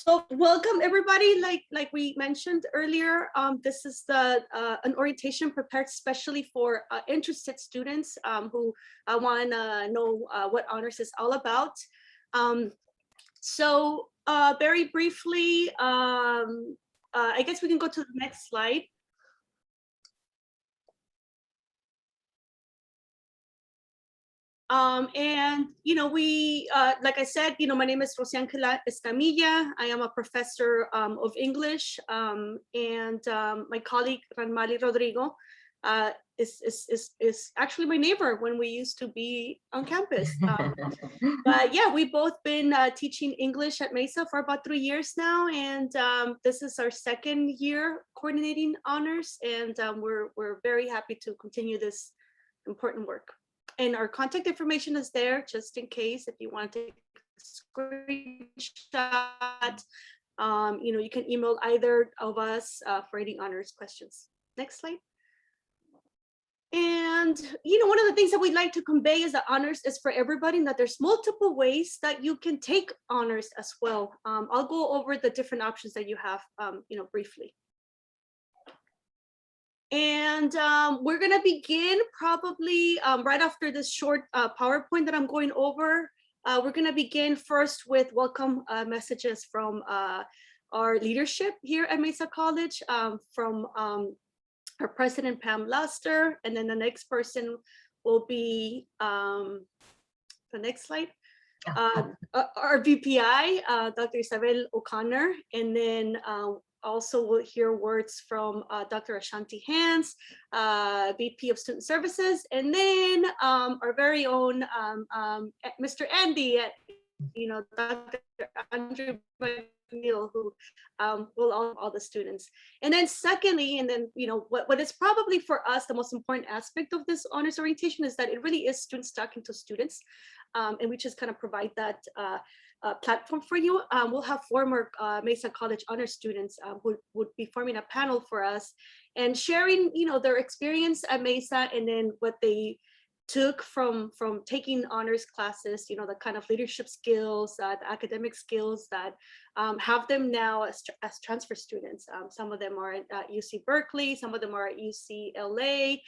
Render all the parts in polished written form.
So welcome everybody. Like we mentioned earlier, this is an orientation prepared especially for interested students who want to know what honors is all about. So very briefly, I guess we can go to the next slide. And we, like I said, my name is Ucla Escamilla. I am a professor of English, and my colleague Ranmali Rodrigo is actually my neighbor when we used to be on campus. But yeah, we've both been teaching English at Mesa for about 3 years now, and this is our second year coordinating honors, and we're very happy to continue this important work. And our contact information is there just in case if you want to take a screenshot. You can email either of us for any honors questions. Next slide. And one of the things that we'd like to convey is that honors is for everybody, and that there's multiple ways that you can take honors as well. I'll go over the different options that you have, briefly. And we're going to begin probably right after this short PowerPoint that I'm going over. We're going to begin first with welcome messages from our leadership here at Mesa College, from our president, Pam Luster, and then the next person will be, the next slide, our VPI, Dr. Isabel O'Connor, and then also we'll hear words from Dr. Ashanti Hans, VP of Student Services, and then our very own Mr. Andy, Dr. Andrew McNeil, who will all the students. And then secondly, and then what is probably for us the most important aspect of this honors orientation is that it really is students talking to students, and we just kind of provide that platform for you. We'll have former Mesa College honor students who would be forming a panel for us and sharing, their experience at Mesa, and then what they took from taking honors classes, the kind of leadership skills, the academic skills that have them now as transfer students. Some of them are at UC Berkeley, some of them are at UCLA.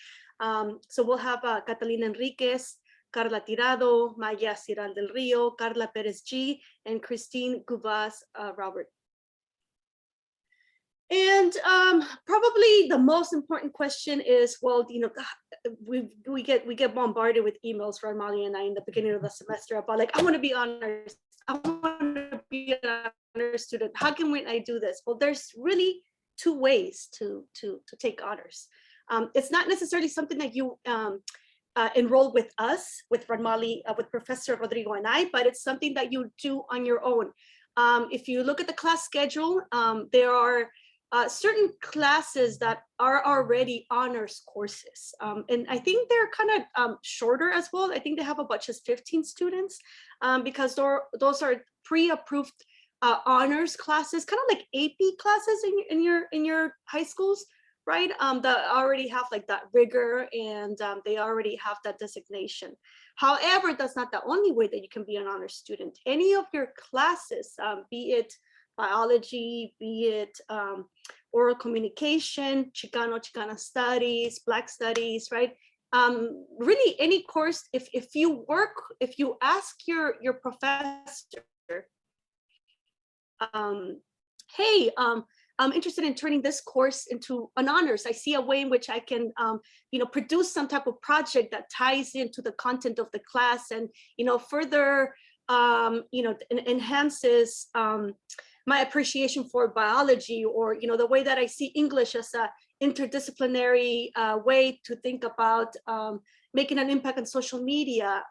So we'll have Catalina Enriquez, Carla Tirado, Maya Ciral del Rio, Carla Perez G, and Christine Gubas Robert. And probably the most important question is, well, we get bombarded with emails from Molly and I in the beginning of the semester about like, I want to be honors, I want to be an honors student. How can I do this? Well, there's really two ways to take honors. It's not necessarily something that you enroll with us, with Ranmali, with Professor Rodrigo and I, but it's something that you do on your own. If you look at the class schedule, there are certain classes that are already honors courses. And I think they're kind of shorter as well. I think they have about just 15 students because those are pre-approved honors classes, kind of like AP classes in your high schools, right? That already have like that rigor, and they already have that designation. However, that's not the only way that you can be an honor student. Any of your classes, be it biology, be it oral communication, Chicana studies, Black studies, right? Really any course, if you ask your professor, hey, I'm interested in turning this course into an honors. I see a way in which I can, produce some type of project that ties into the content of the class and, further, enhances my appreciation for biology, or, the way that I see English as a interdisciplinary way to think about making an impact on social media.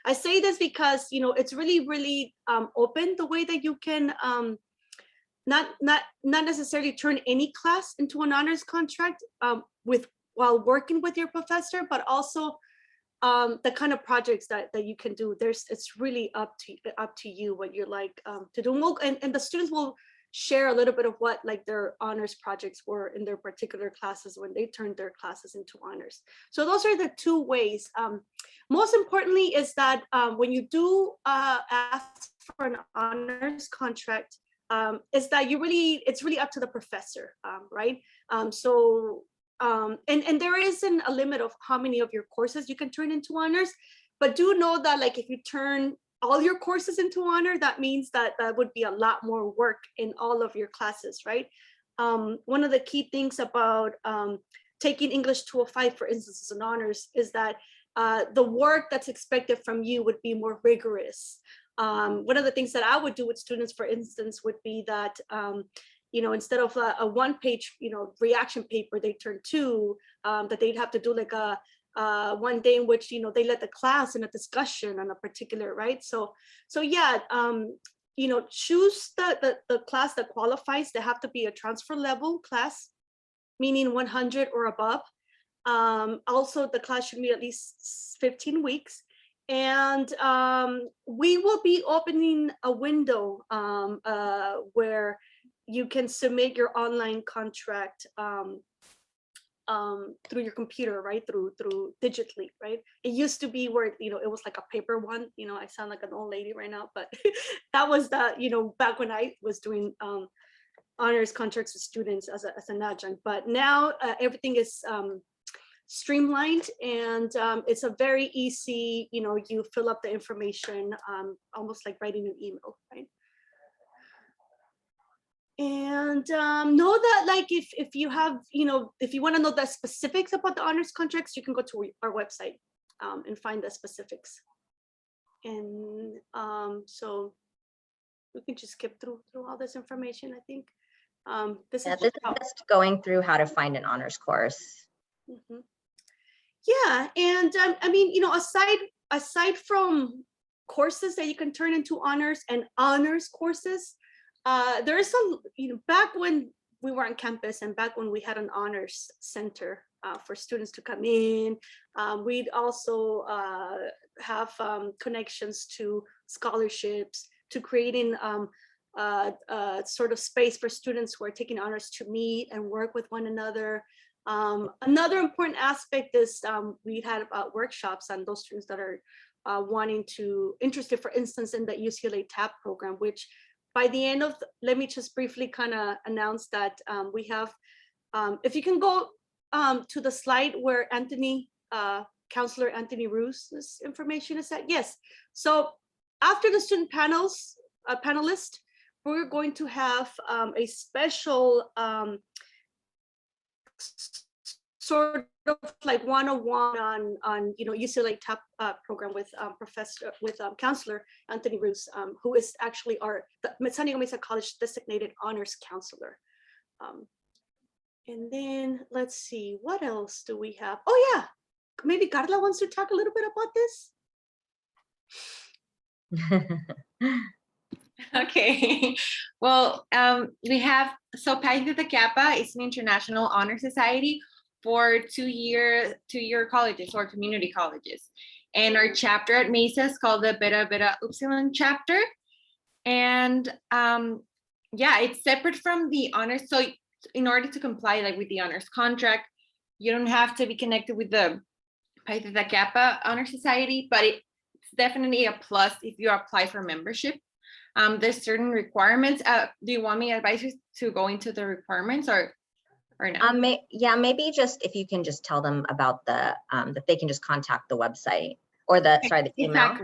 I say this because, it's really, really open the way that you can not necessarily turn any class into an honors contract while working with your professor, but also the kind of projects that you can do. It's really up to you what you're like to do. And the students will share a little bit of what like their honors projects were in their particular classes when they turned their classes into honors. So those are the two ways. Most importantly is that when you do ask for an honors contract, is that it's really up to the professor, right? And there isn't a limit of how many of your courses you can turn into honors, but do know that like if you turn all your courses into honor, that means that would be a lot more work in all of your classes, right? One of the key things about taking English 205, for instance, as an honors, is that the work that's expected from you would be more rigorous. One of the things that I would do with students, for instance, would be that, instead of a one-page, reaction paper, they turn two, that they'd have to do like a one day in which, they led the class in a discussion on a particular, right? So yeah, choose the class that qualifies. They have to be a transfer level class, meaning 100 or above. Also, the class should be at least 15 weeks. And we will be opening a window where you can submit your online contract through your computer, right? Through digitally, right? It used to be where, it was like a paper one, I sound like an old lady right now, but that was back when I was doing honors contracts with students as an adjunct. But now everything is streamlined, and it's a very easy, you fill up the information, almost like writing an email, right? And know that like if you have, if you want to know the specifics about the honors contracts, you can go to our website and find the specifics. And so we can just skip through all this information, I think. This is just going through how to find an honors course. Mm-hmm. Yeah, and I mean, aside from courses that you can turn into honors and honors courses, there is some, back when we were on campus and back when we had an honors center for students to come in, we'd also have connections to scholarships, to creating sort of space for students who are taking honors to meet and work with one another. Another important aspect is we had workshops on those students that are interested, for instance, in the UCLA Tap Program, which by the end of, let me just briefly kind of announce that we have, if you can go to the slide where Counselor Anthony Roos's information is at, yes. So after the student panelist, we're going to have a special sort of like one-on-one on UCLA Tap Program with Counselor Anthony Roos, who is actually the San Diego Mesa College designated honors counselor. And then let's see, what else do we have? Oh yeah, maybe Carla wants to talk a little bit about this. Okay, well, we have, so Pi Theta Kappa is an international honor society for two-year colleges or community colleges. And our chapter at Mesa is called the Beta Beta Upsilon chapter. And yeah, it's separate from the honors. So in order to comply like with the honors contract, you don't have to be connected with the Pi Theta Kappa Honor Society, but it's definitely a plus if you apply for membership. There's certain requirements. Do you want me to advise you to go into the requirements or no? Yeah, maybe just if you can just tell them about the that they can just contact the website or the email.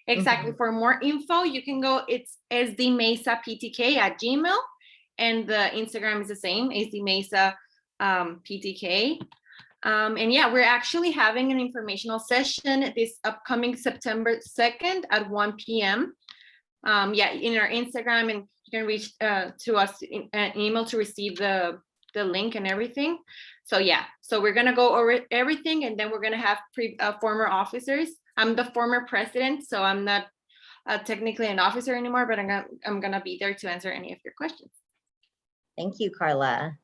Exactly. For more info, you can go. It's sdmesaptk@gmail, and the Instagram is the same, sdmesaptk. And yeah, we're actually having an informational session this upcoming September 2nd at 1 p.m. Yeah, in our Instagram, and you can reach to us in an email to receive the link and everything. So yeah, so we're gonna go over everything, and then we're gonna have former officers. I'm the former president, so I'm not technically an officer anymore, but I'm gonna be there to answer any of your questions. Thank you, Carla.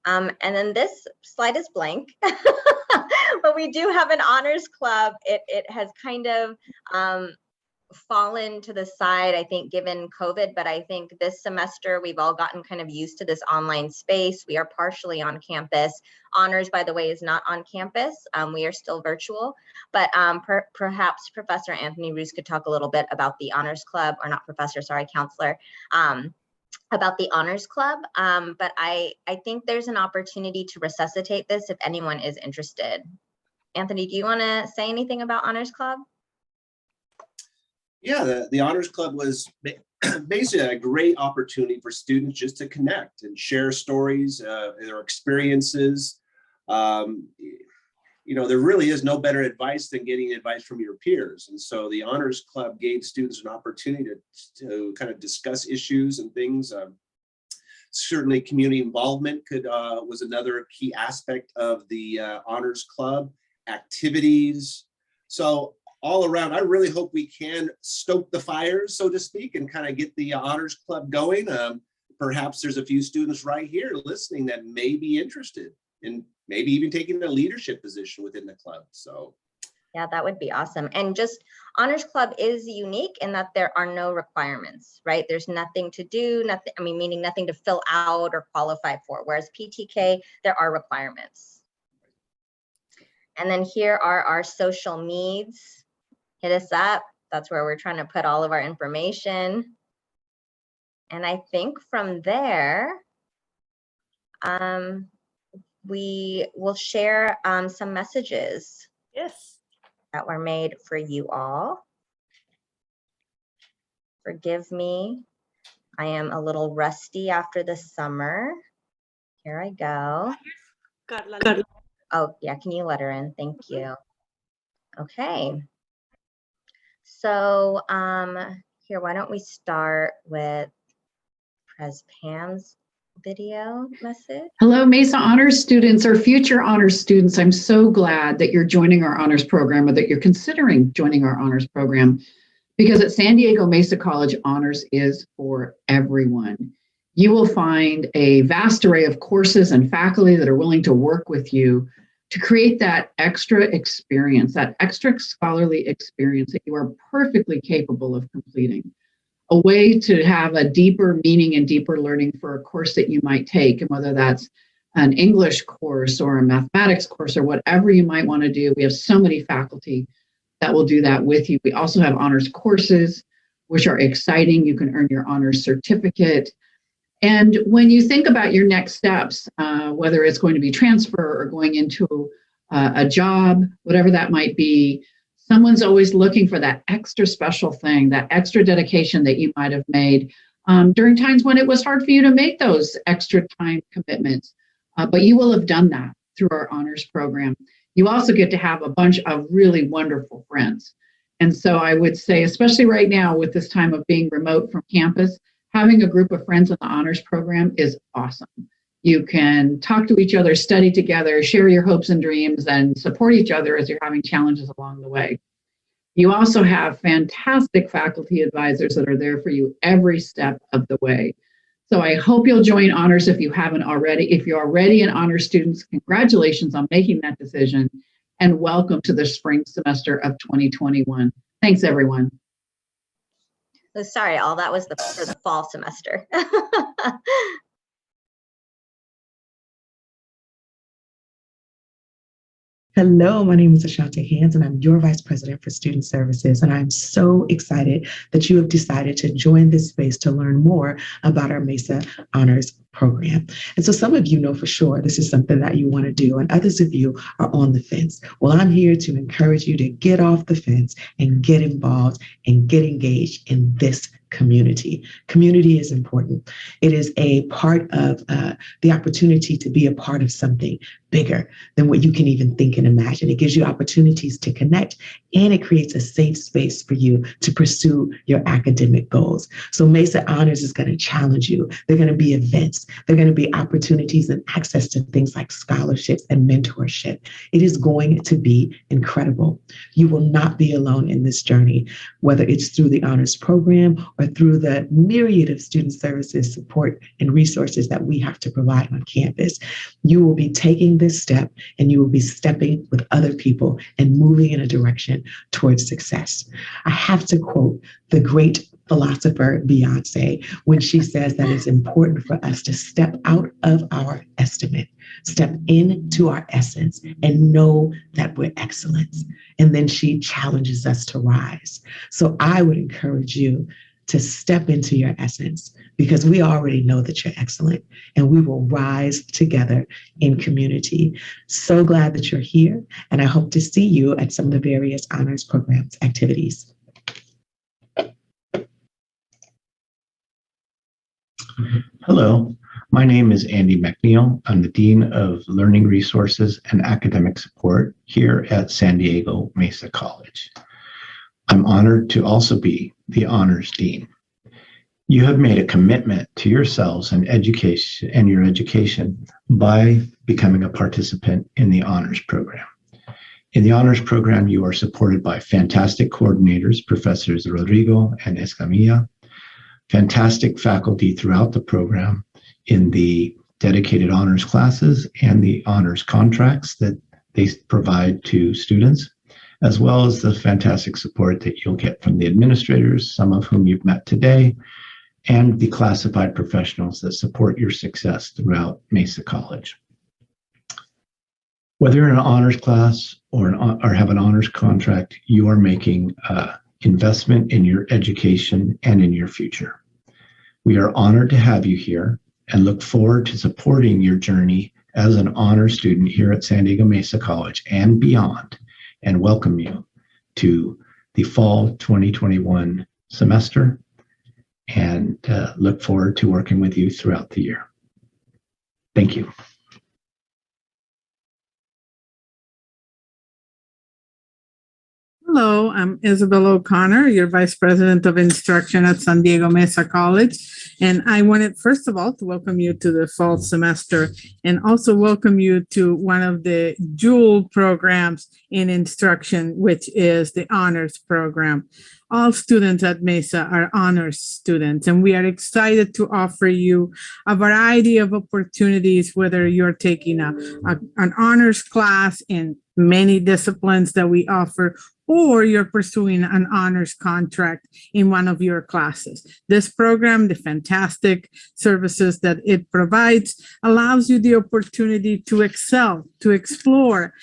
And then this slide is blank, but we do have an honors club. It has kind of fallen to the side, I think, given COVID, but I think this semester we've all gotten kind of used to this online space. We are partially on campus. Honors, by the way, is not on campus. We are still virtual, but perhaps Professor Anthony Roos could talk a little bit about the Honors Club, or not professor, sorry, counselor, about the Honors Club. But I think there's an opportunity to resuscitate this if anyone is interested. Anthony, do you want to say anything about Honors Club? Yeah, the Honors Club was basically a great opportunity for students just to connect and share stories, their experiences. You know, there really is no better advice than getting advice from your peers. And so the Honors Club gave students an opportunity to kind of discuss issues and things. Certainly community involvement was another key aspect of the Honors Club, activities. So all around, I really hope we can stoke the fires, so to speak, and kind of get the Honors Club going. Perhaps there's a few students right here listening that may be interested in maybe even taking a leadership position within the club. So yeah, that would be awesome. And just Honors Club is unique in that there are no requirements, right? There's nothing to do, nothing, I mean, meaning nothing to fill out or qualify for, whereas PTK, there are requirements. And then here are our social needs. Hit us up. That's where we're trying to put all of our information. And I think from there, we will share some messages. Yes. That were made for you all. Forgive me. I am a little rusty after the summer. Here I go. Oh, yeah, can you let her in? Thank you. Okay. So here, why don't we start with Pres Pam's video message. Hello, Mesa Honors students or future honors students. I'm so glad that you're joining our honors program, or that you're considering joining our honors program, because at San Diego Mesa College, honors is for everyone. You will find a vast array of courses and faculty that are willing to work with you to create that extra experience, that extra scholarly experience that you are perfectly capable of completing. A way to have a deeper meaning and deeper learning for a course that you might take, and whether that's an English course or a mathematics course or whatever you might want to do. We have so many faculty that will do that with you. We also have honors courses, which are exciting. You can earn your honors certificate. And when you think about your next steps, whether it's going to be transfer or going into a job, whatever that might be, someone's always looking for that extra special thing, that extra dedication that you might have made during times when it was hard for you to make those extra time commitments. But you will have done that through our honors program. You also get to have a bunch of really wonderful friends. And so I would say, especially right now with this time of being remote from campus, having a group of friends in the honors program is awesome. You can talk to each other, study together, share your hopes and dreams, and support each other as you're having challenges along the way. You also have fantastic faculty advisors that are there for you every step of the way. So I hope you'll join honors if you haven't already. If you're already an honors student, congratulations on making that decision, and welcome to the spring semester of 2021. Thanks, everyone. Oh, sorry, all that was for the fall semester. Hello, my name is Ashante Hands, and I'm your Vice President for Student Services. And I'm so excited that you have decided to join this space to learn more about our Mesa Honors Program. And so some of you know for sure this is something that you want to do, and others of you are on the fence. Well, I'm here to encourage you to get off the fence and get involved and get engaged in this community. Community is important. It is a part of the opportunity to be a part of something bigger than what you can even think and imagine. It gives you opportunities to connect, and it creates a safe space for you to pursue your academic goals. So Mesa Honors is going to challenge you. There are going to be events. grants. There are going to be opportunities and access to things like scholarships and mentorship. It is going to be incredible. You will not be alone in this journey, whether it's through the honors program or through the myriad of student services, support, and resources that we have to provide on campus. You will be taking this step and you will be stepping with other people and moving in a direction towards success. I have to quote the great philosopher Beyonce when she says that it's important for us to step out of our estimate, step into our essence, and know that we're excellent. And then she challenges us to rise. So I would encourage you to step into your essence, because we already know that you're excellent, and we will rise together in community. So glad that you're here, and I hope to see you at some of the various honors programs activities. Hello, my name is Andy McNeil. I'm the Dean of Learning Resources and Academic Support here at San Diego Mesa College. I'm honored to also be the Honors Dean. You have made a commitment to yourselves and your education by becoming a participant in the Honors Program. In the Honors Program, you are supported by fantastic coordinators, Professors Rodrigo and Escamilla, fantastic faculty throughout the program in the dedicated honors classes and the honors contracts that they provide to students, as well as the fantastic support that you'll get from the administrators, some of whom you've met today, and the classified professionals that support your success throughout Mesa College. Whether you're in an honors class or have an honors contract, you are making investment in your education and in your future. We are honored to have you here and look forward to supporting your journey as an honor student here at San Diego Mesa College and beyond, and welcome you to the fall 2021 semester, and look forward to working with you throughout the year. Thank you. Hello, I'm Isabel O'Connor, your Vice President of Instruction at San Diego Mesa College. And I wanted, first of all, to welcome you to the fall semester and also welcome you to one of the jewel programs in instruction, which is the honors program. All students at Mesa are honors students, and we are excited to offer you a variety of opportunities, whether you're taking an honors class in many disciplines that we offer, or you're pursuing an honors contract in one of your classes. This program, the fantastic services that it provides, allows you the opportunity to excel, to explore,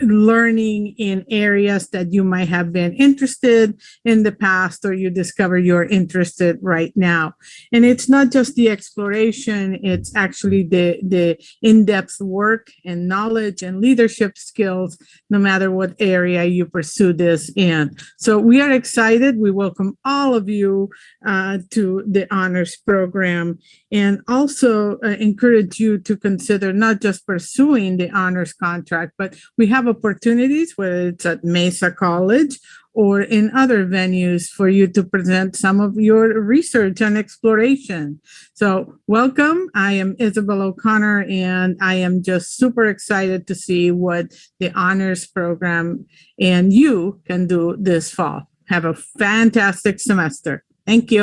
learning in areas that you might have been interested in the past, or you discover you're interested right now. And it's not just the exploration, it's actually the in-depth work and knowledge and leadership skills, no matter what area you pursue this in. So we are excited. We welcome all of you to the honors program, and also encourage you to consider not just pursuing the honors contract, but we have opportunities, whether it's at Mesa College or in other venues, for you to present some of your research and exploration. So welcome. I am Isabel O'Connor, and I am just super excited to see what the honors program and you can do this fall. Have a fantastic semester. Thank you.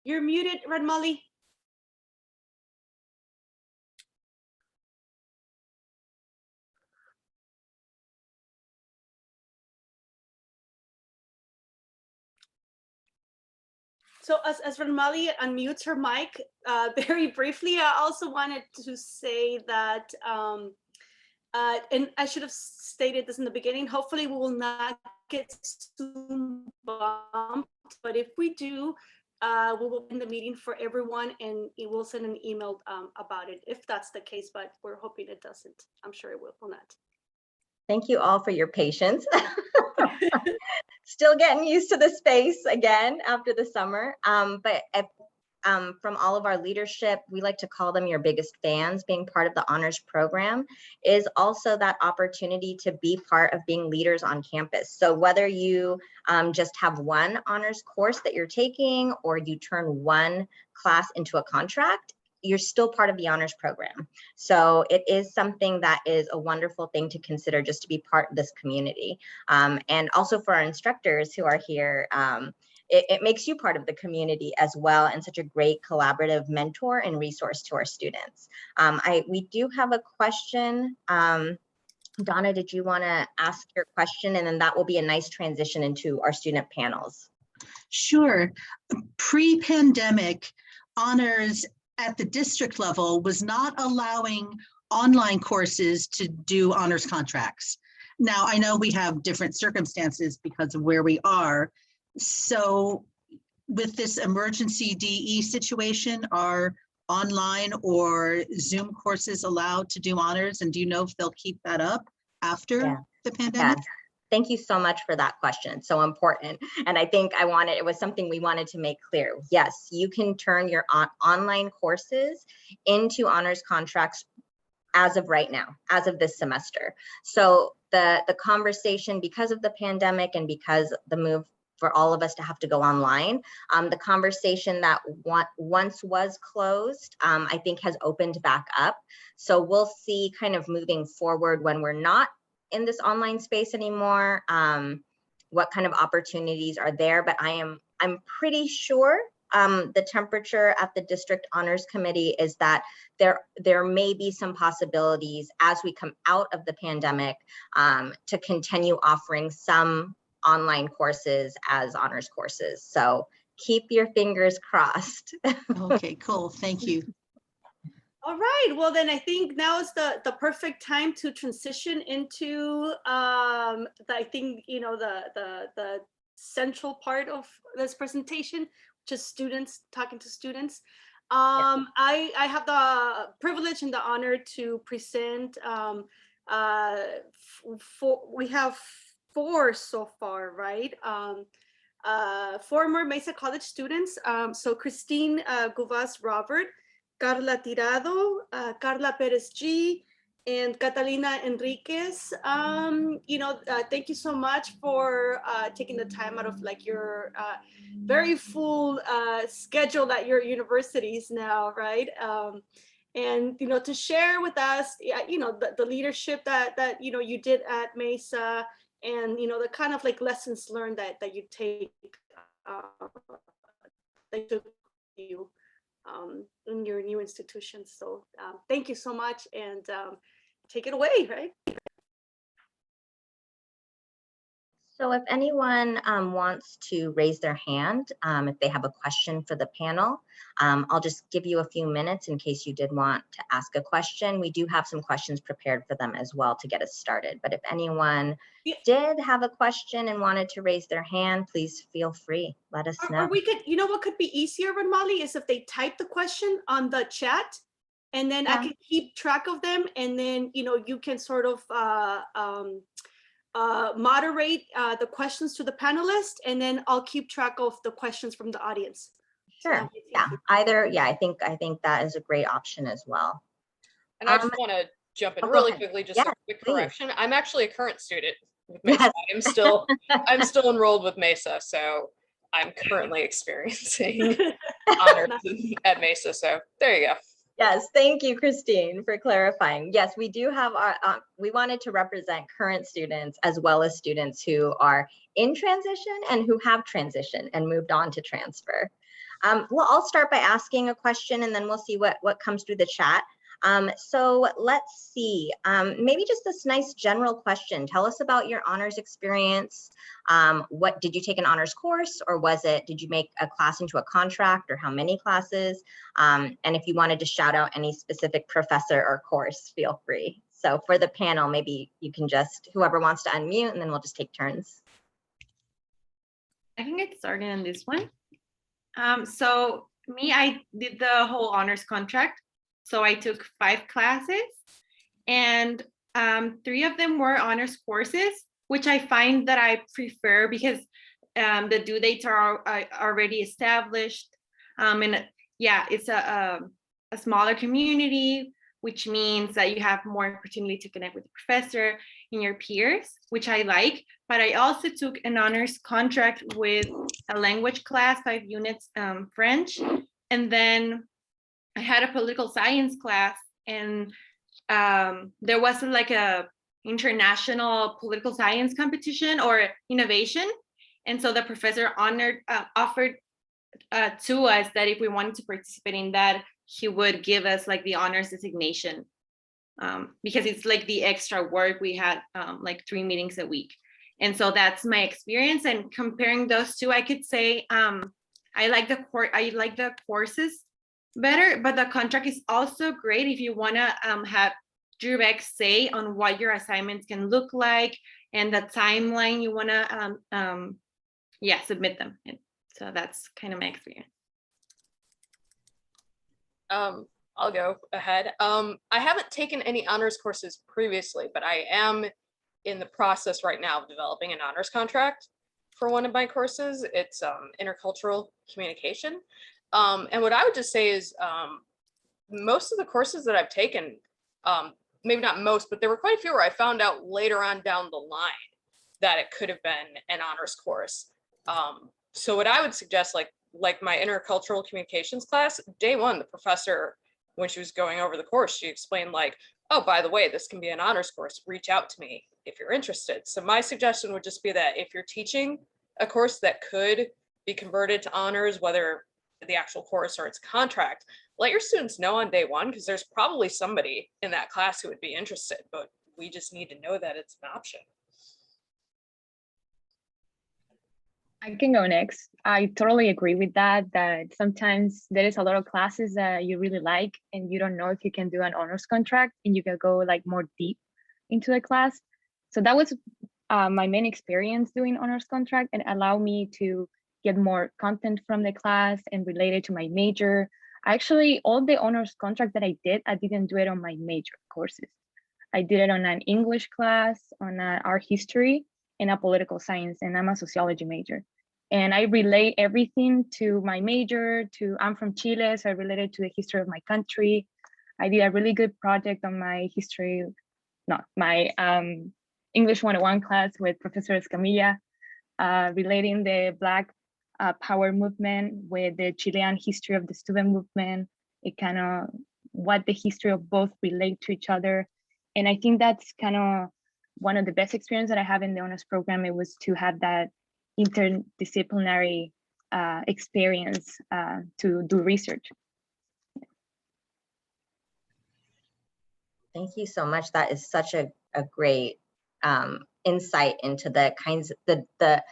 You're muted, Red Molly. So as Red Molly unmutes her mic, very briefly, I also wanted to say that, and I should have stated this in the beginning, hopefully we will not get Zoom bumped, but if we do, we will end the meeting for everyone, and it will send an email about it if that's the case, but we're hoping it doesn't. I'm sure it will not. Thank you all for your patience. Still getting used to the space again after the summer, but from all of our leadership, we like to call them your biggest fans, being part of the honors program is also that opportunity to be part of being leaders on campus. So whether you just have one honors course that you're taking, or you turn one class into a contract, you're still part of the honors program. So it is something that is a wonderful thing to consider, just to be part of this community. And also for our instructors who are here, it makes you part of the community as well, and such a great collaborative mentor and resource to our students. We do have a question. Donna, did you want to ask your question? And then that will be a nice transition into our student panels. Sure. Pre-pandemic, honors at the district level was not allowing online courses to do honors contracts. Now, I know we have different circumstances because of where we are. So with this emergency DE situation, are online or Zoom courses allowed to do honors? And do you know if they'll keep that up after the pandemic? Yes. Thank you so much for that question. It's so important. And I think it was something we wanted to make clear. Yes, you can turn your online courses into honors contracts as of right now, as of this semester. So the conversation, because of the pandemic and because the move for all of us to have to go online, the conversation that once was closed, I think has opened back up. So we'll see kind of moving forward when we're not in this online space anymore, what kind of opportunities are there. But I'm pretty sure the temperature at the district honors committee is that there may be some possibilities as we come out of the pandemic to continue offering some online courses as honors courses. So keep your fingers crossed. Okay, cool. Thank you. All right, well then I think now is the perfect time to transition into I think, you know, the central part of this presentation, which is students, talking to students. I have the privilege and the honor to present we have 4 so far, right? Former Mesa College students. So Christine Guvas Robert, Carla Tirado, Carla Perez G, and Catalina Enriquez. Thank you so much for taking the time out of like your very full schedule at your universities now, right? And to share with us, the leadership that you did at Mesa, and the kind of like lessons learned that you take that took you in your new institution. So thank you so much, and take it away, right? So if anyone wants to raise their hand, if they have a question for the panel, I'll just give you a few minutes in case you did want to ask a question. We do have some questions prepared for them as well to get us started. But if anyone did have a question and wanted to raise their hand, please feel free. Let us know. Or we could, what could be easier, Molly, is if they type the question on the chat, and then I can keep track of them, and then you can sort of moderate the questions to the panelists, and then I'll keep track of the questions from the audience. Sure. Yeah. I think that is a great option as well. And I just want to jump in really quickly, just a quick correction. I'm actually a current student with Mesa. Yes. I'm still enrolled with Mesa, so I'm currently experiencing honors at Mesa. So there you go. Yes, thank you, Christine, for clarifying. Yes, we do have we wanted to represent current students as well as students who are in transition and who have transitioned and moved on to transfer. Well, I'll start by asking a question, and then we'll see what comes through the chat. So let's see, maybe just this nice general question. Tell us about your honors experience. What did you take an honors course, or did you make a class into a contract, or how many classes? And if you wanted to shout out any specific professor or course, feel free. So for the panel, maybe you can whoever wants to unmute, and then we'll just take turns. I can get started on this one. So me, I did the whole honors contract. So I took 5 classes, and 3 of them were honors courses, which I find that I prefer because the due dates are already established. And yeah, it's a smaller community, which means that you have more opportunity to connect with the professor and your peers, which I like. But I also took an honors contract with a language class, 5 units, French. And then I had a political science class, and there was like a international political science competition or innovation. And so the professor offered to us that if we wanted to participate in that, he would give us like the honors designation, because it's like the extra work. We had like 3 meetings a week. And so that's my experience. And comparing those two, I could say I like the courses better, but the contract is also great if you want to have direct say on what your assignments can look like and the timeline you want to submit them. And so that's kind of my experience. I'll go ahead. I haven't taken any honors courses previously, but I am in the process right now of developing an honors contract for one of my courses. It's intercultural communication. And what I would just say is most of the courses that I've taken, maybe not most, but there were quite a few where I found out later on down the line that it could have been an honors course. So what I would suggest, like my intercultural communications class, day one, the professor, when she was going over the course, she explained like, oh, by the way, this can be an honors course. Reach out to me if you're interested. So my suggestion would just be that if you're teaching a course that could be converted to honors, whether the actual course or its contract, let your students know on day one, because there's probably somebody in that class who would be interested, but we just need to know that it's an option. I can go next. I totally agree with that sometimes there is a lot of classes that you really like and you don't know if you can do an honors contract and you can go like more deep into the class. So that was my main experience doing honors contract, and allowed me to get more content from the class and related to my major. Actually, all the honors contract that I didn't do it on my major courses. I did it on an English class, on an art history, and a political science, and I'm a sociology major. And I relate everything to my major, I'm from Chile, so I related to the history of my country. I did a really good project on my English 101 class with Professor Escamilla, relating the Black power movement with the Chilean history of the student movement. It kind of what the history of both relate to each other. And I think that's kind of one of the best experiences that I have in the honors program. It was to have that interdisciplinary experience to do research. Thank you so much. That is such a great insight into the kinds of the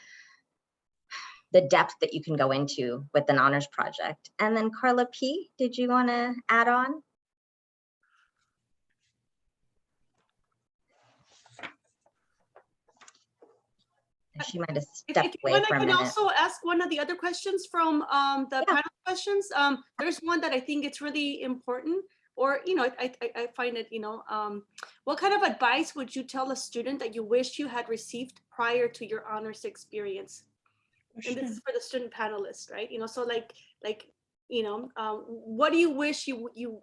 depth that you can go into with an honors project. And then Carla P., did you want to add on? She might have stepped away for a minute. I can also ask one of the other questions from the panel questions. There's one that I think it's really important, or I find it, what kind of advice would you tell a student that you wish you had received prior to your honors experience? And this is for the student panelists, right? So what do you wish you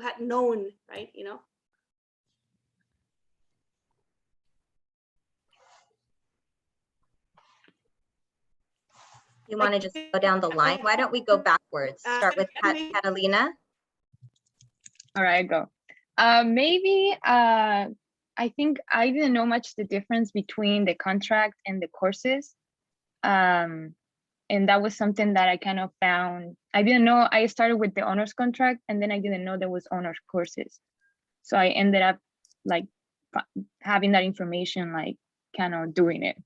had known, right? You want to just go down the line? Why don't we go backwards? Start with Catalina. All right, go. Maybe I think I didn't know much the difference between the contract and the courses. And that was something that I kind of found. I didn't know. I started with the honors contract, and then I didn't know there was honors courses. So I ended up like having that information, like kind of doing it.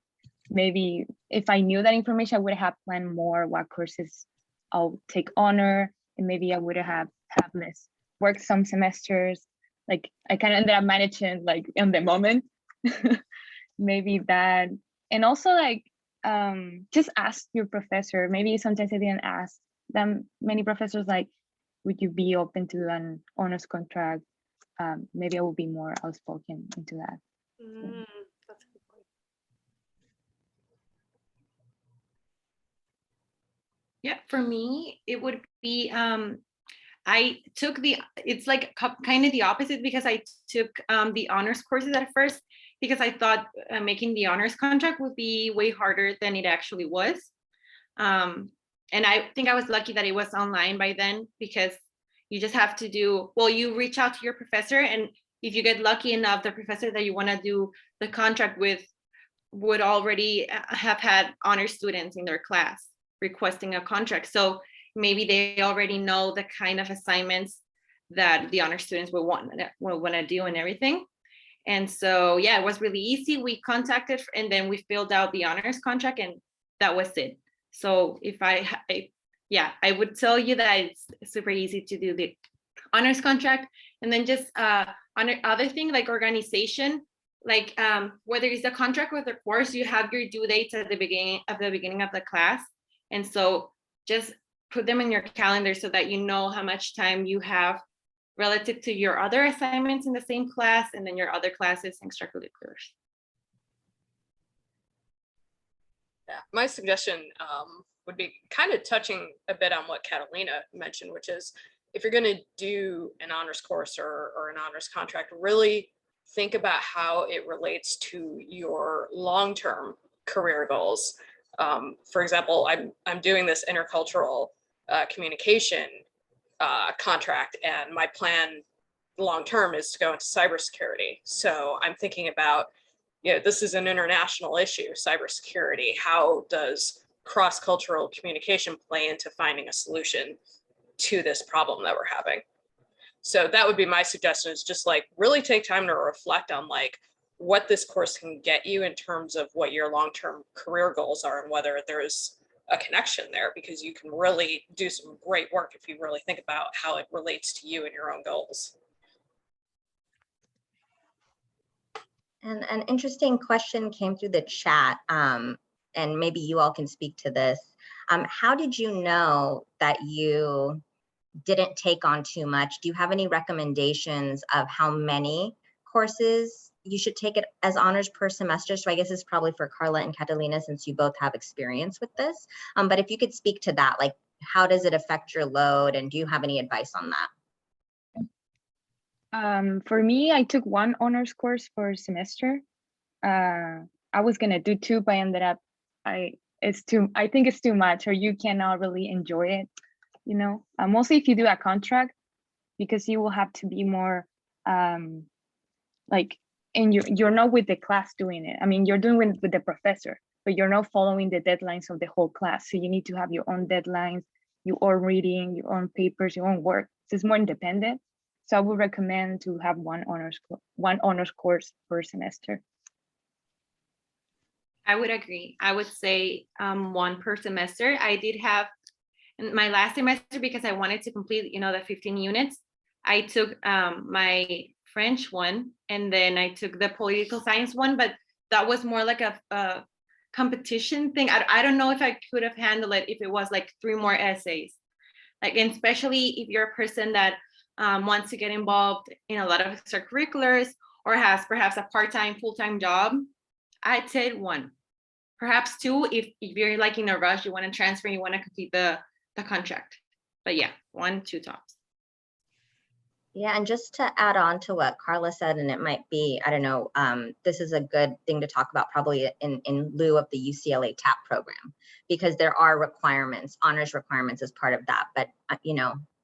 Maybe if I knew that information, I would have planned more what courses I'll take honor, and maybe I would have less worked some semesters. Like I kind of ended up managing like in the moment. Maybe that, and also like just ask your professor. Maybe sometimes I didn't ask them many professors, like, would you be open to an honors contract? Maybe I will be more outspoken into that. That's a good point. Yeah, for me, it would be I took it's like kind of the opposite, because I took the honors courses at first, because I thought making the honors contract would be way harder than it actually was. And I think I was lucky that it was online by then, because you just have to do, well, you reach out to your professor, and if you get lucky enough, the professor that you want to do the contract with would already have had honor students in their class requesting a contract. So maybe they already know the kind of assignments that the honor students will want to do and everything. And so, yeah, it was really easy. We contacted, and then we filled out the honors contract, and that was it. So if I would tell you that it's super easy to do the honors contract. And then just other thing like organization, like whether it's a contract with a course, you have your due dates at the beginning of the class. And so just put them in your calendar so that you know how much time you have relative to your other assignments in the same class, and then your other classes and extracurriculars. Yeah, my suggestion would be kind of touching a bit on what Catalina mentioned, which is if you're going to do an honors course or an honors contract, really think about how it relates to your long-term career goals. For example, I'm doing this intercultural communication contract, and my plan long-term is to go into cybersecurity. So I'm thinking about, this is an international issue, cybersecurity. How does cross-cultural communication play into finding a solution to this problem that we're having? So that would be my suggestion, is just like really take time to reflect on like what this course can get you in terms of what your long-term career goals are, and whether there's a connection there, because you can really do some great work if you really think about how it relates to you and your own goals. And an interesting question came through the chat, and maybe you all can speak to this. How did you know that you didn't take on too much? Do you have any recommendations of how many courses you should take it as honors per semester? So I guess it's probably for Carla and Catalina, since you both have experience with this. But if you could speak to that, like how does it affect your load, and do you have any advice on that? For me, I took one honors course per semester. I was gonna do two, but I ended up, I think it's too much, or you cannot really enjoy it, mostly if you do a contract, because you will have to be more like, and you're not with the class doing it. I mean, you're doing with the professor, but you're not following the deadlines of the whole class. So you need to have your own deadlines, your own reading, your own papers, your own work. So it's more independent. So I would recommend to have one honors course per semester. I would agree. I would say one per semester. I did have in my last semester, because I wanted to complete, the 15 units. I took my French one, and then I took the political science one, but that was more like a competition thing. I don't know if I could have handled it if it was like 3 more essays. Like, and especially if you're a person that wants to get involved in a lot of extracurriculars, or has perhaps a part-time, full-time job, I'd say 1, perhaps 2 if you're like in a rush, you want to transfer, you want to complete the contract. But yeah, 1, 2 tops. Yeah, and just to add on to what Carla said, and it might be, I don't know, this is a good thing to talk about probably in lieu of the UCLA TAP program, because there are requirements, honors requirements as part of that. But,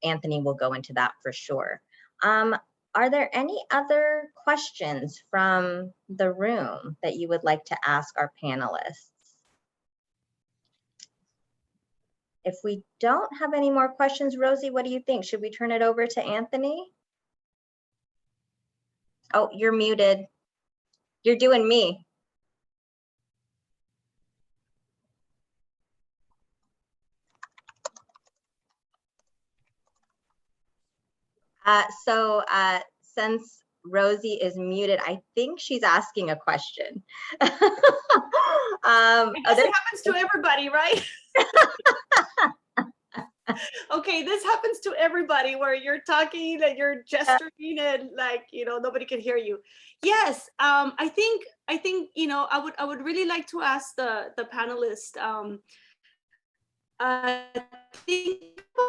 Anthony will go into that for sure. Are there any other questions from the room that you would like to ask our panelists? If we don't have any more questions, Rosie, what do you think? Should we turn it over to Anthony? Oh, you're muted. You're doing me. Since Rosie is muted, I think she's asking a question. I guess it happens to everybody, right? Okay, this happens to everybody, where you're talking and you're gesturing and like, nobody can hear you. Yes, I think I would really like to ask the panelists, think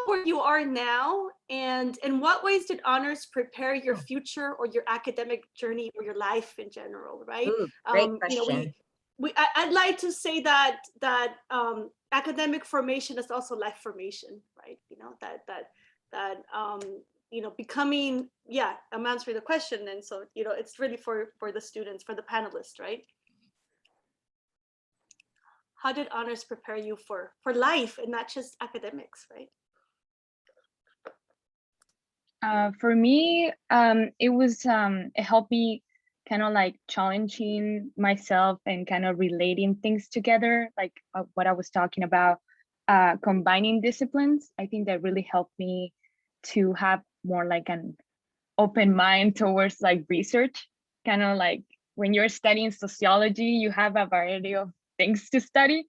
where you are now, and in what ways did honors prepare your future or your academic journey or your life in general, right? Ooh, great You know, question. I'd like to say that academic formation is also life formation, right? You know, you know, becoming, yeah, I'm answering the question, and so, you know, it's really for the students, for the panelists, right? How did honors prepare you for life and not just academics, right? For me, it helped me kind of like challenging myself and kind of relating things together, like what I was talking about, combining disciplines. I think that really helped me to have more like an open mind towards like research, kind of like when you're studying sociology, you have a variety of things to study.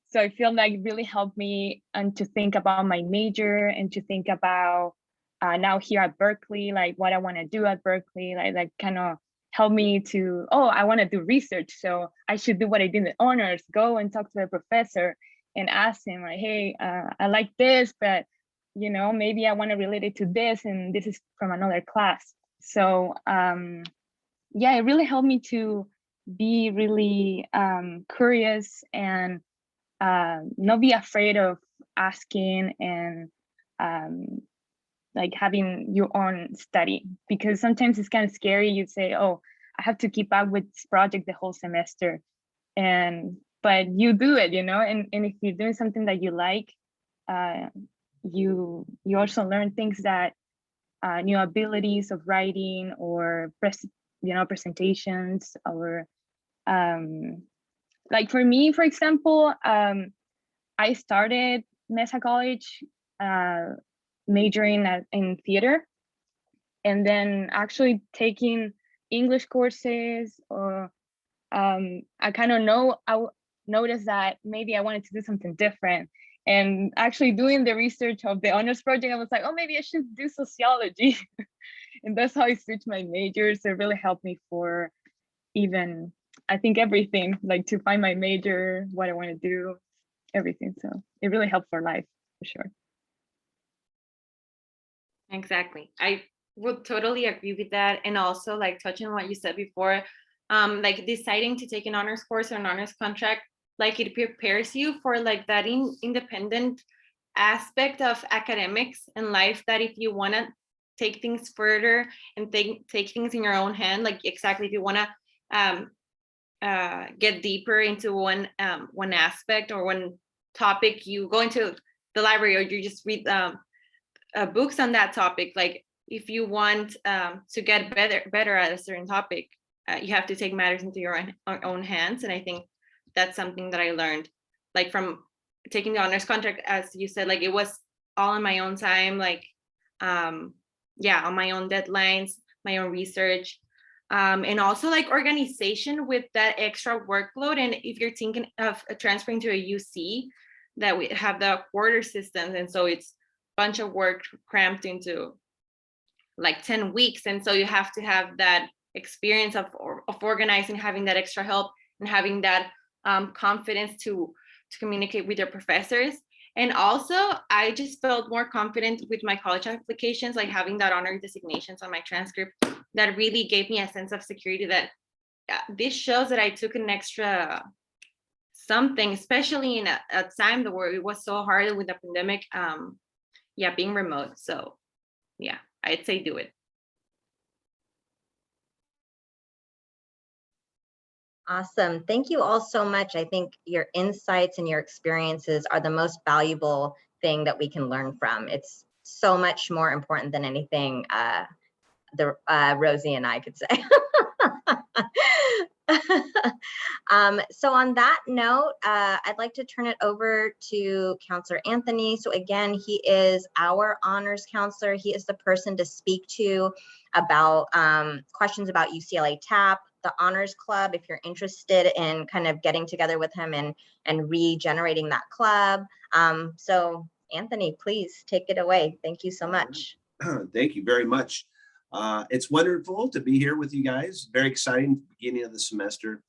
So I feel like it really helped me and to think about my major and to think about now here at Berkeley, like what I want to do at Berkeley, like kind of help me to, oh, I want to do research. So I should do what I did in honors, go and talk to the professor and ask him like, hey, I like this, but you know, maybe I want to relate it to this, and this is from another class. So yeah, it really helped me to be really curious and not be afraid of asking and like having your own study, because sometimes it's kind of scary. You say, oh, I have to keep up with this project the whole semester, but you do it, you know, and if you're doing something that you like, you also learn things that new abilities of writing or presentations, or like for me, for example, I started Mesa College majoring in theater, and then actually taking English courses, or I kind of noticed that maybe I wanted to do something different. And actually doing the research of the honors project, I was like, oh, maybe I should do sociology. And that's how I switched my majors. It really helped me for even, I think, everything, like to find my major, what I want to do, everything. So it really helped for life, for sure. Exactly. I would totally agree with that. And also like touching on what you said before, like deciding to take an honors course or an honors contract, like it prepares you for like that independent aspect of academics and life, that if you want to take things further and take things in your own hand, like exactly if you want to get deeper into one aspect or one topic, you go into the library or you just read books on that topic. Like if you want to get better at a certain topic, you have to take matters into your own hands. And I think that's something that I learned, like from taking the honors contract, as you said, like it was all on my own time, like yeah, on my own deadlines, my own research, and also like organization with that extra workload. And if you're thinking of transferring to a UC, that we have the quarter systems, and so it's a bunch of work cramped into like 10 weeks, and so you have to have that experience of organizing, having that extra help, and having that confidence to communicate with your professors. And also I just felt more confident with my college applications, like having that honor designations on my transcript, that really gave me a sense of security that this shows that I took an extra something, especially in a time where it was so hard with the pandemic, yeah, being remote. So yeah, I'd say do it. Awesome. Thank you all so much. I think your insights and your experiences are the most valuable thing that we can learn from. It's so much more important than anything Rosie and I could say. So on that note, I'd like to turn it over to Counselor Anthony. So again, he is our honors counselor. He is the person to speak to about questions about UCLA TAP, the Honors Club, if you're interested in kind of getting together with him and regenerating that club. So Anthony, please take it away. Thank you so much. Thank you very much. It's wonderful to be here with you guys. Very exciting beginning of the semester.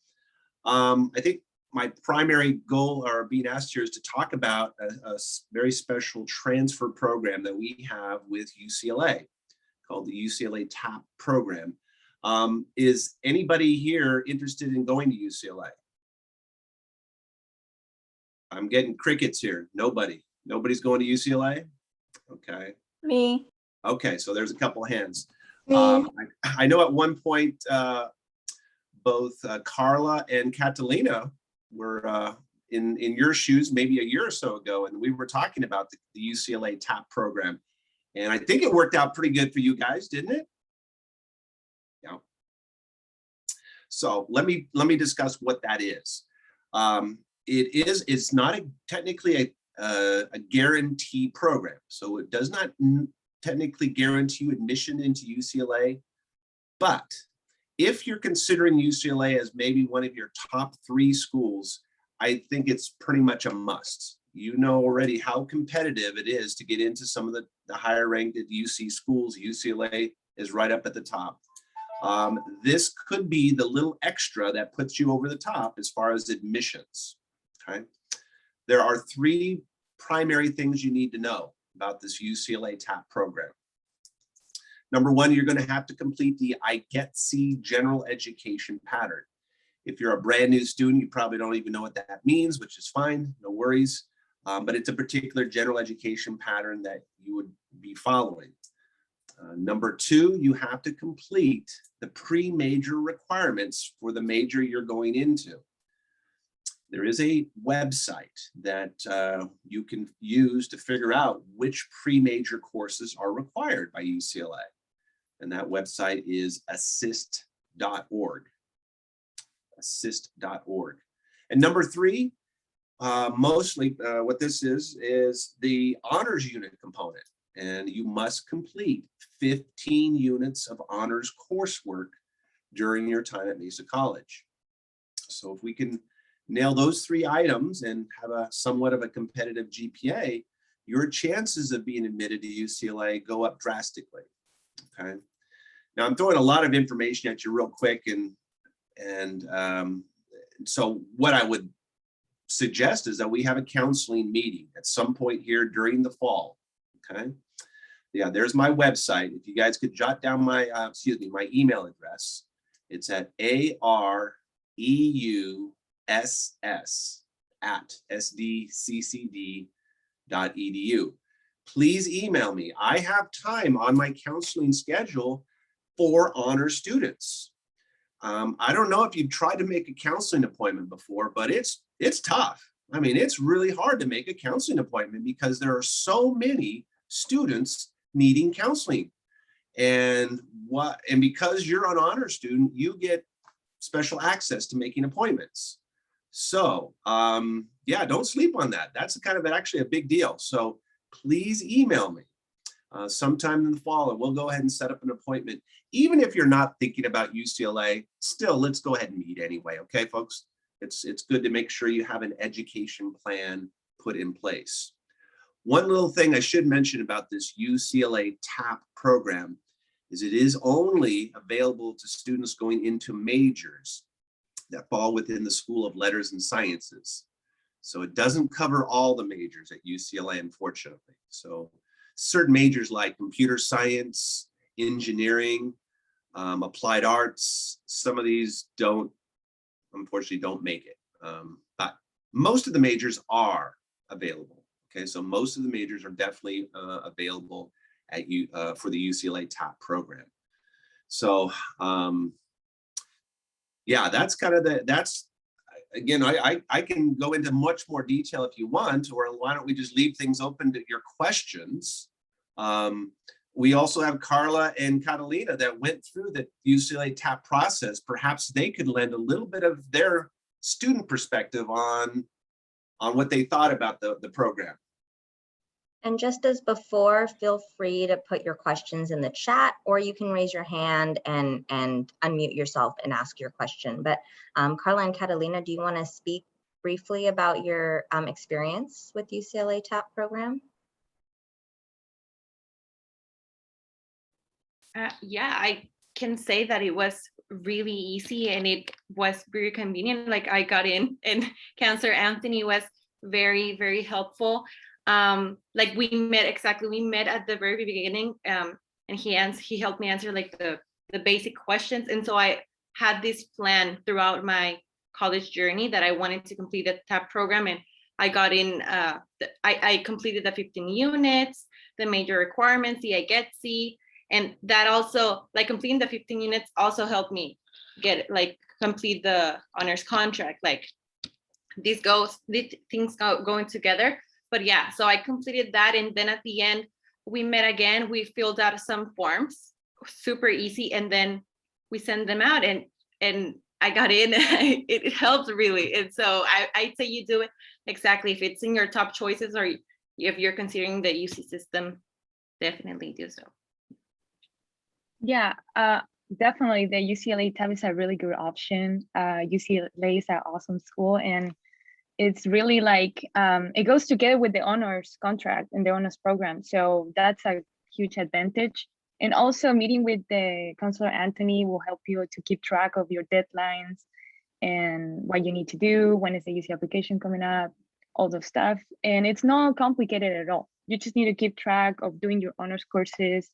I think my primary goal or being asked here is to talk about a very special transfer program that we have with UCLA called the UCLA Tap Program. Is anybody here interested in going to UCLA? I'm getting crickets here. Nobody's going to UCLA? Okay. Me. Okay, so there's a couple of hands. I know at one point, both Carla and Catalina were in your shoes maybe a year or so ago, and we were talking about the UCLA TAP program. And I think it worked out pretty good for you guys, didn't it? Yeah. So let me discuss what that is. It's not technically a guarantee program. So it does not technically guarantee you admission into UCLA, but if you're considering UCLA as maybe one of your top 3 schools, I think it's pretty much a must. You know already how competitive it is to get into some of the higher ranked UC schools. UCLA is right up at the top. This could be the little extra that puts you over the top as far as admissions. Okay. There are 3 primary things you need to know about this UCLA TAP program. Number 1, you're going to have to complete the I Get C general education pattern. If you're a brand new student, you probably don't even know what that means, which is fine, no worries. But it's a particular general education pattern that you would be following. Number 2, you have to complete the pre-major requirements for the major you're going into. There is a website that you can use to figure out which pre-major courses are required by UCLA. And that website is assist.org. Assist.org. And number 3, mostly what this is the honors unit component. And you must complete 15 units of honors coursework during your time at Mesa College. So if we can nail those 3 items and have a somewhat of a competitive GPA, your chances of being admitted to UCLA go up drastically. Okay. Now I'm throwing a lot of information at you real quick, and so what I would suggest is that we have a counseling meeting at some point here during the fall. Okay. Yeah, there's my website. If you guys could jot down my my email address. It's at areUSS@sdccd.edu. Please email me. I have time on my counseling schedule for honor students. I don't know if you've tried to make a counseling appointment before, but it's tough. I mean, it's really hard to make a counseling appointment because there are so many students needing counseling. And because you're an honor student, you get special access to making appointments. So yeah, don't sleep on that. That's kind of actually a big deal. So please email me sometime in the fall, and we'll go ahead and set up an appointment. Even if you're not thinking about UCLA, still, let's go ahead and meet anyway. Okay, folks? It's good to make sure you have an education plan put in place. One little thing I should mention about this UCLA TAP program is it is only available to students going into majors that fall within the School of Letters and Sciences. So it doesn't cover all the majors at UCLA, unfortunately. So certain majors like computer science, engineering, applied arts, some of these unfortunately don't make it. But most of the majors are available. Okay, so most of the majors are definitely available for the UCLA TAP program. So yeah, that's kind of again, I can go into much more detail if you want, or why don't we just leave things open to your questions. We also have Carla and Catalina that went through the UCLA TAP process. Perhaps they could lend a little bit of their student perspective on what they thought about the program. And just as before, feel free to put your questions in the chat, or you can raise your hand and unmute yourself and ask your question. But Carla and Catalina, do you want to speak briefly about your experience with UCLA TAP program? Yeah, I can say that it was really easy, and it was very convenient. Like I got in, and Counselor Anthony was very, very helpful. Like we met at the very beginning, and he helped me answer like the basic questions. And so I had this plan throughout my college journey that I wanted to complete the TAP program, and I got in, I completed the 15 units, the major requirements, the IGETC, and that also, like completing the 15 units also helped me complete the honors contract. Like these things going together. But yeah, so I completed that, and then at the end, we met again, we filled out some forms, super easy, and then we send them out, and I got in. It helped really. And so I'd say you do it exactly. If it's in your top choices, or if you're considering the UC system, definitely do so. Yeah, definitely the UCLA TAP is a really good option. UCLA is an awesome school, and it's really like, it goes together with the honors contract and the honors program. So that's a huge advantage. And also meeting with the Counselor Anthony will help you to keep track of your deadlines and what you need to do, when is the UC application coming up, all those stuff. And it's not complicated at all. You just need to keep track of doing your honors courses,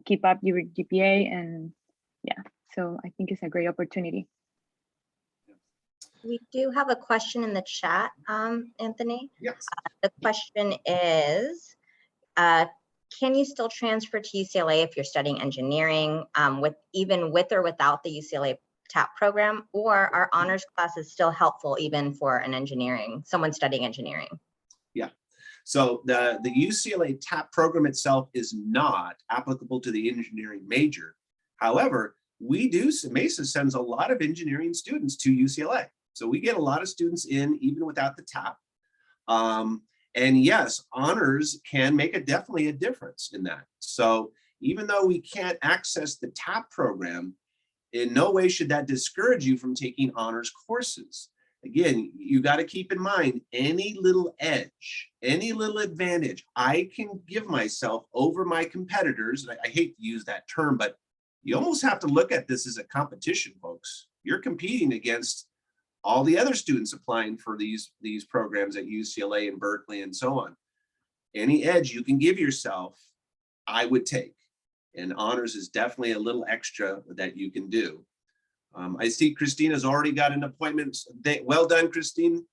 keep up your GPA, and yeah, so I think it's a great opportunity. We do have a question in the chat, Anthony. Yes. The question is, can you still transfer to UCLA if you're studying engineering, even with or without the UCLA TAP program, or are honors classes still helpful even for someone studying engineering? Yeah. So the UCLA TAP program itself is not applicable to the engineering major. However, Mesa sends a lot of engineering students to UCLA. So we get a lot of students in even without the TAP. And yes, honors can make definitely a difference in that. So even though we can't access the TAP program, in no way should that discourage you from taking honors courses. Again, you got to keep in mind, any little edge, any little advantage I can give myself over my competitors. I hate to use that term, but you almost have to look at this as a competition, folks. You're competing against all the other students applying for these programs at UCLA and Berkeley and so on. Any edge you can give yourself, I would take. And honors is definitely a little extra that you can do. I see Christina's already got an appointment. Well done, Christine.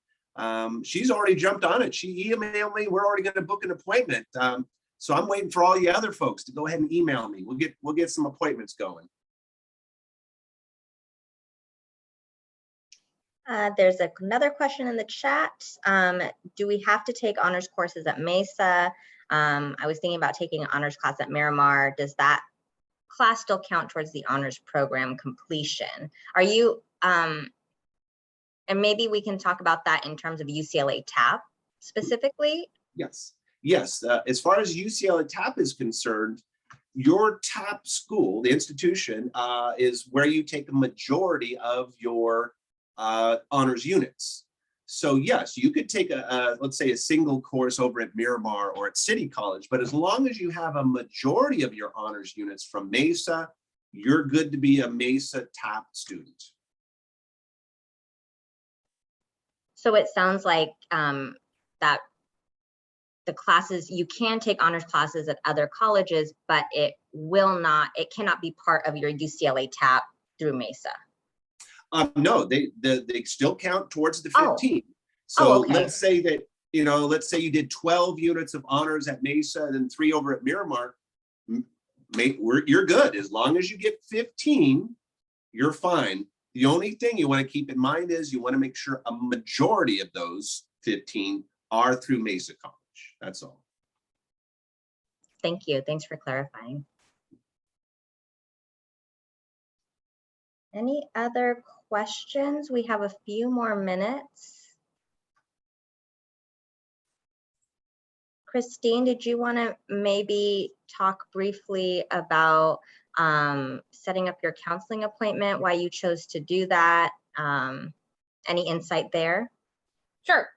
She's already jumped on it. She emailed me. We're already going to book an appointment. So I'm waiting for all you other folks to go ahead and email me. We'll get some appointments going. There's another question in the chat. Do we have to take honors courses at Mesa? I was thinking about taking an honors class at Miramar. Does that class still count towards the honors program completion? Are you, and maybe we can talk about that in terms of UCLA TAP specifically? Yes. As far as UCLA TAP is concerned, your TAP school, the institution, is where you take the majority of your honors units. So yes, you could take let's say a single course over at Miramar or at City College, but as long as you have a majority of your honors units from Mesa, you're good to be a Mesa TAP student. So it sounds like that the classes, you can take honors classes at other colleges, but it cannot be part of your UCLA TAP through Mesa. No, they still count towards the 15. So okay. Let's say that, let's say you did 12 units of honors at Mesa and then 3 over at Miramar. You're good. As long as you get 15, you're fine. The only thing you want to keep in mind is you want to make sure a majority of those 15 are through Mesa College. That's all. Thank you. Thanks for clarifying. Any other questions? We have a few more minutes. Christine, did you want to maybe talk briefly about setting up your counseling appointment, why you chose to do that? Any insight there? Sure.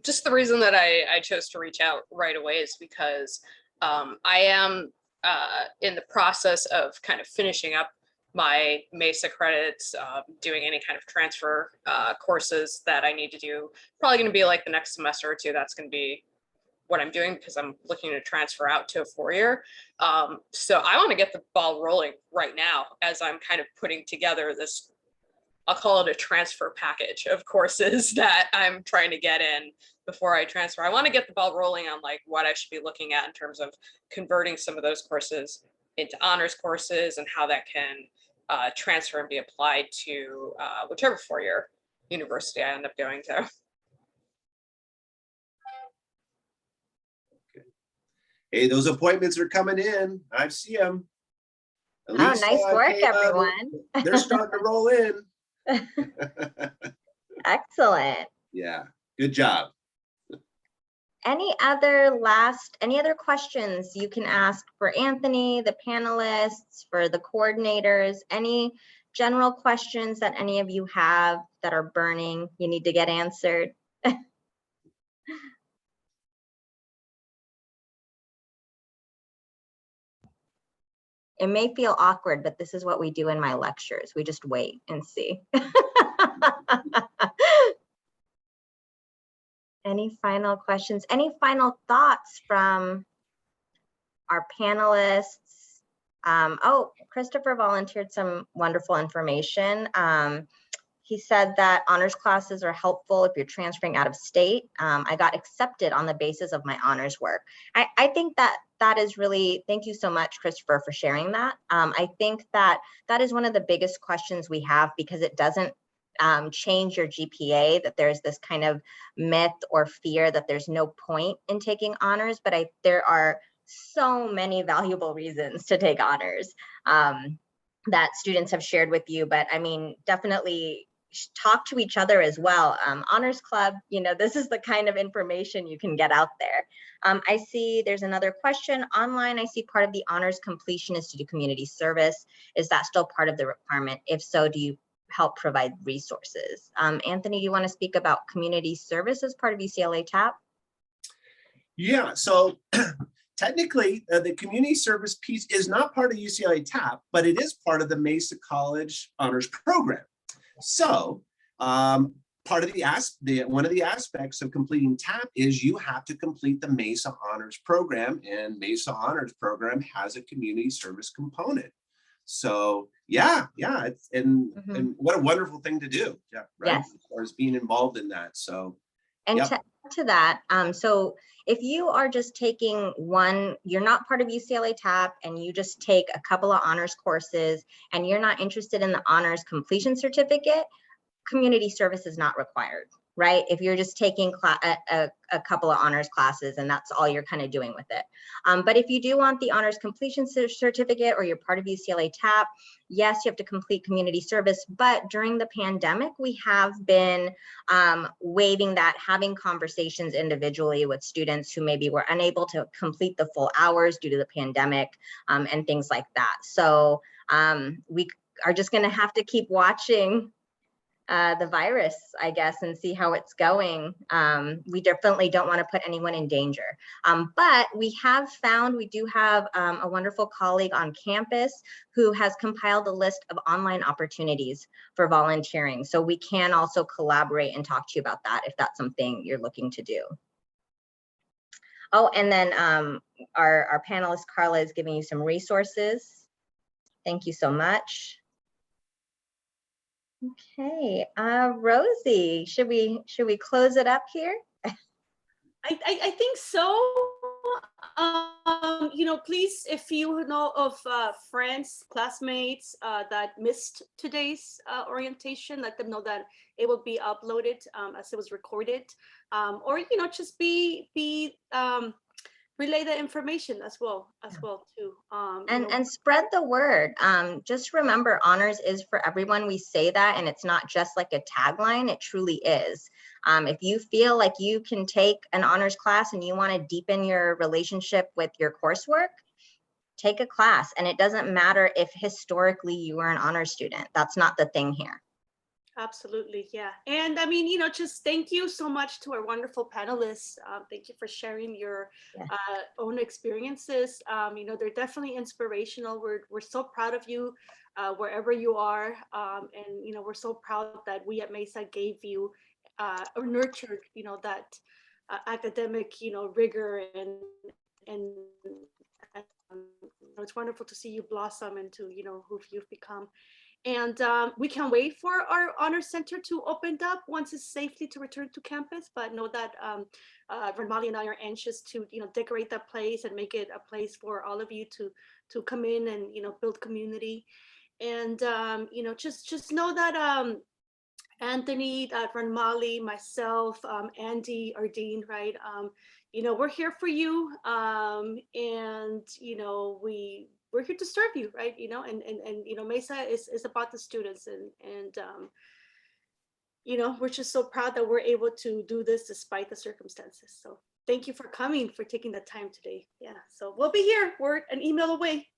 Just the reason that I chose to reach out right away is because I am in the process of kind of finishing up my MESA credits, doing any kind of transfer courses that I need to do. Probably going to be like the next semester or two. That's going to be what I'm doing because I'm looking to transfer out to a 4-year. So I want to get the ball rolling right now as I'm kind of putting together this, I'll call it a transfer package of courses that I'm trying to get in before I transfer. I want to get the ball rolling on like what I should be looking at in terms of converting some of those courses into honors courses and how that can transfer and be applied to whichever 4-year university I end up going to. Hey, those appointments are coming in. I see them. Nice work, everyone. They're starting to roll in. Excellent. Yeah, good job. Any other questions you can ask for Anthony, the panelists, for the coordinators? Any general questions that any of you have that are burning, you need to get answered? It may feel awkward, but this is what we do in my lectures. We just wait and see. Any final questions? Any final thoughts from our panelists? Oh, Christopher volunteered some wonderful information. He said that honors classes are helpful if you're transferring out of state. I got accepted on the basis of my honors work. I think that is really, thank you so much, Christopher, for sharing that. I think that is one of the biggest questions we have because it doesn't change your GPA, that there's this kind of myth or fear that there's no point in taking honors, but there are so many valuable reasons to take honors that students have shared with you. But I mean, definitely talk to each other as well. Honors Club, this is the kind of information you can get out there. I see there's another question online. I see part of the honors completion is to do community service. Is that still part of the requirement? If so, do you help provide resources? Anthony, do you want to speak about community service as part of UCLA TAP? Yeah, so technically the community service piece is not part of UCLA TAP, but it is part of the Mesa College Honors Program. So one of the aspects of completing TAP is you have to complete the Mesa Honors Program, and Mesa Honors Program has a community service component. So yeah, and what a wonderful thing to do. Yeah, right. Yes. As far as being involved in that. So and yep. to that, so if you are just taking you're not part of UCLA TAP and you just take a couple of honors courses and you're not interested in the honors completion certificate, community service is not required, right? If you're just taking a couple of honors classes and that's all you're kind of doing with it. But if you do want the honors completion certificate or you're part of UCLA TAP, yes, you have to complete community service. But during the pandemic, we have been waiving that, having conversations individually with students who maybe were unable to complete the full hours due to the pandemic and things like that. So we are just going to have to keep watching the virus, I guess, and see how it's going. We definitely don't want to put anyone in danger. But we do have a wonderful colleague on campus who has compiled a list of online opportunities for volunteering. So we can also collaborate and talk to you about that if that's something you're looking to do. Oh, and then our panelist, Carla, is giving you some resources. Thank you so much. Okay, Rosie, should we close it up here? I think so. Please, if you know of friends, classmates that missed today's orientation, let them know that it will be uploaded as it was recorded, or just relay the information as well too. And spread the word. Just remember, honors is for everyone. We say that, and it's not just like a tagline, it truly is. If you feel like you can take an honors class and you want to deepen your relationship with your coursework, take a class. And it doesn't matter if historically you were an honors student. That's not the thing here. Absolutely, yeah. And I mean, just thank you so much to our wonderful panelists. Thank you for sharing your own experiences. They're definitely inspirational. We're so proud of you wherever you are. And, we're so proud that we at Mesa gave you or nurtured, that academic, rigor and it's wonderful to see you blossom into, who you've become. And we can't wait for our honor center to open up once it's safely to return to campus. But know that Renmali and I are anxious to, decorate that place and make it a place for all of you to come in and, build community. And just know that Anthony, Renmali, myself, Andy, our dean, right? We're here for you, and we're here to serve you, right? And Mesa is about the students, and we're just so proud that we're able to do this despite the circumstances. So thank you for coming, for taking the time today. Yeah, so we'll be here. We're an email away.